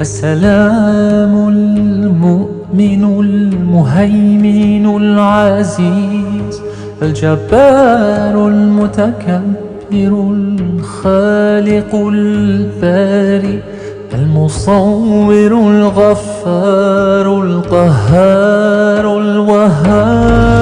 السلام المؤمن المهيمن العزيز الجبار المتكبر الخالق الباري المصور الغفار القهار الوهاب